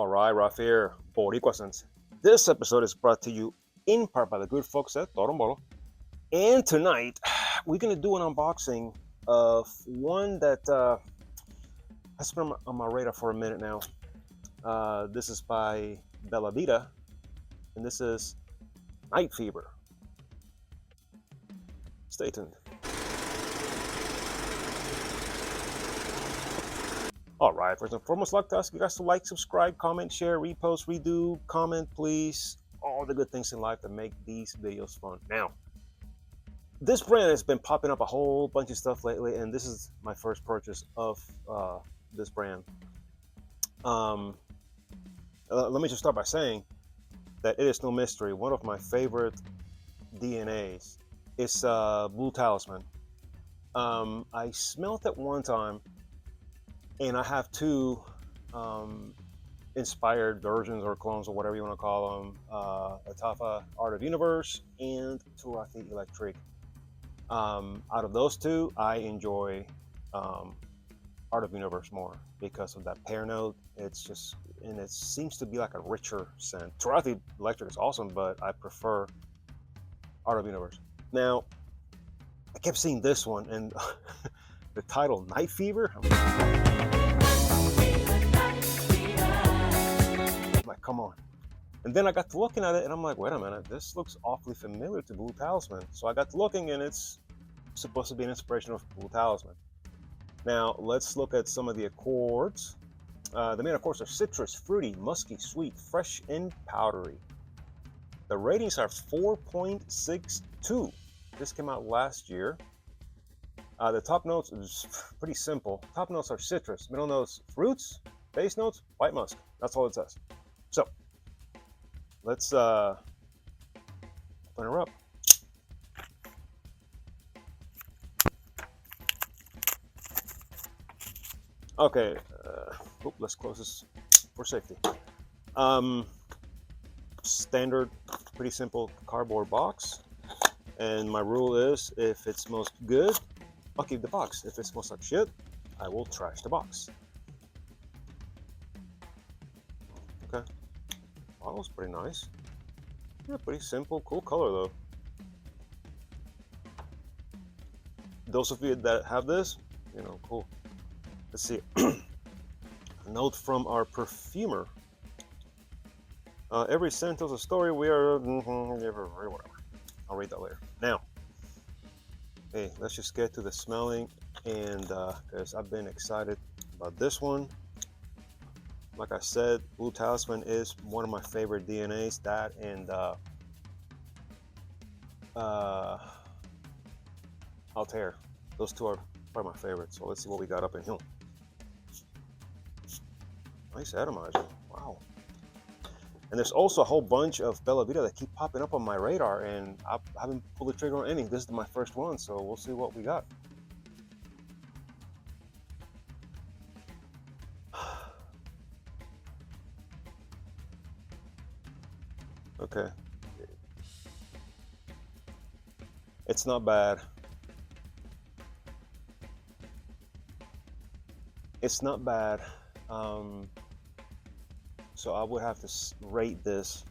All right, Rafael, Boricua Sense. This episode is brought to you in part by the good folks at Torombolo. And tonight, we're going to do an unboxing of one that has been on my radar for a minute now. This is by Bellavita, and this is Night Fever. Stay tuned. All right, first and foremost, I'd like to ask you guys to like, subscribe, comment, share, repost, redo, comment, please. All the good things in life that make these videos fun. Now, this brand has been popping up a whole bunch of stuff lately, and this is my first purchase of this brand. Let me just start by saying that it is no mystery. One of my favorite DNAs is Blue Talisman. I smelled it one time, and I have two inspired versions or clones or whatever you want to call them. Atafa Art of Universe and Turathi Electric. Out of those two, I enjoy Art of Universe more because of that pear note. It's just, and it seems to be like a richer scent. Turathi Electric is awesome, but I prefer Art of Universe. Now, I kept seeing this one and the title Night Fever. I'm like, come on. And then I got to looking at it and I'm like, wait a minute, this looks awfully familiar to Blue Talisman. So I got to looking and it's supposed to be an inspiration of Blue Talisman. Now, let's look at some of the accords. The main accords are citrus, fruity, musky, sweet, fresh, and powdery. The ratings are 4.62. This came out last year. The top notes is pretty simple. Top notes are citrus, middle notes fruits, base notes white musk. That's all it says. So let's open her up. Okay, let's close this for safety. Standard, pretty simple cardboard box. And my rule is, if it smells good, I'll keep the box. If it smells like shit, I will trash the box. Okay. Oh, that was pretty nice. Yeah, pretty simple, cool color though. Those of you that have this, you know, cool. Let's see. A note from our perfumer. Every scent tells a story. We are whatever. I'll read that later. Now, hey, let's just get to the smelling, and because I've been excited about this one. Like I said, Blue Talisman is one of my favorite DNAs. That and Altair. Those two are probably my favorites. So let's see what we got up in here. Nice atomizer. Wow. And there's also a whole bunch of Bellavita that keep popping up on my radar, and I haven't pulled the trigger on any. This is my first one, so we'll see what we got. Okay. It's not bad. It's not bad. So I would have to rate this.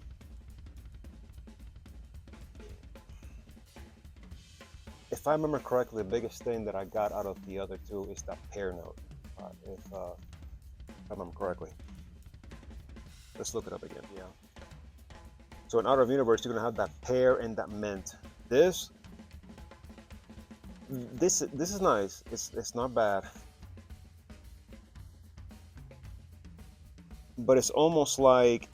If I remember correctly, the biggest thing that I got out of the other two is that pear note. If I remember correctly. Let's look it up again. Yeah. So in Art of Universe, you're gonna have that pear and that mint. This is nice. It's not bad. But it's almost like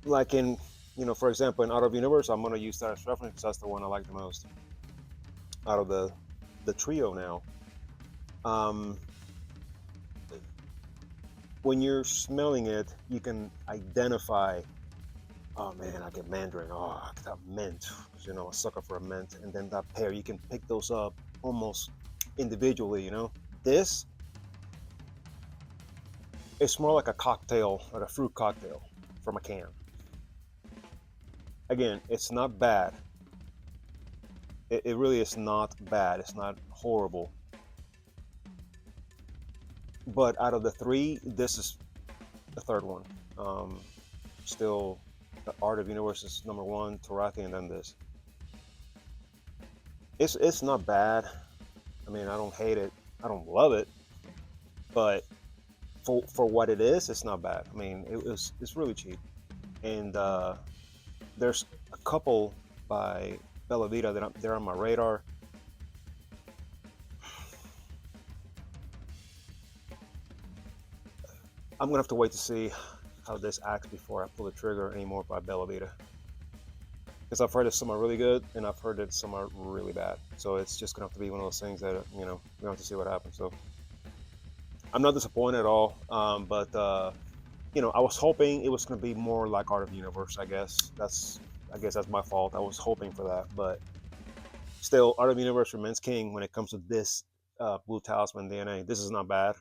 in, you know, for example, in Art of Universe, I'm gonna use that as reference because that's the one I like the most out of the trio now. When you're smelling it, you can identify, oh man, I get mandarin, oh, I get that mint, you know, a sucker for a mint, and then that pear, you can pick those up almost individually, you know. This, it's more like a cocktail, like a fruit cocktail from a can. Again, it's not bad. It really is not bad. It's not horrible. But out of the three, this is the third one. Still, the Art of Universe is #1, Toraki, and then this. It's not bad. I mean, I don't hate it. I don't love it, but for what it is, it's not bad. I mean, it's really cheap, and there's a couple by Bellavita that they're on my radar. I'm gonna have to wait to see how this acts before I pull the trigger anymore by Bellavita, because I've heard that some are really good and I've heard that some are really bad. So it's just gonna have to be one of those things that we have to see what happens. So I'm not disappointed at all, but I was hoping it was gonna be more like Art of the Universe. I guess that's my fault. I was hoping for that, but still, Art of the Universe remains king when it comes to this Blue Talisman DNA. This is not bad.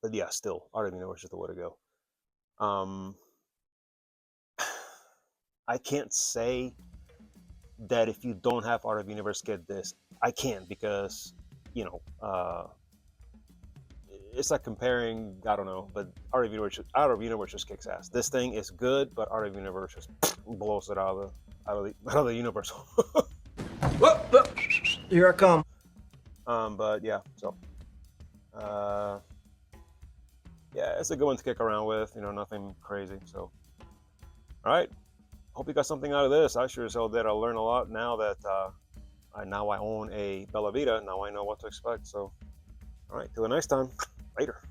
But yeah, still, Art of the Universe is the way to go. I can't say that if you don't have Art of the Universe, get this. I can't, because, it's like comparing, I don't know, but Art of the Universe just kicks ass. This thing is good, but Art of the Universe just blows it out of the universe. Whoop. Here I come. But yeah, so yeah, it's a good one to kick around with. Nothing crazy. So, all right. Hope you got something out of this. I sure as hell did. I learned a lot now that I own a Bellavita. Now I know what to expect. So, all right. Till the next time. Later.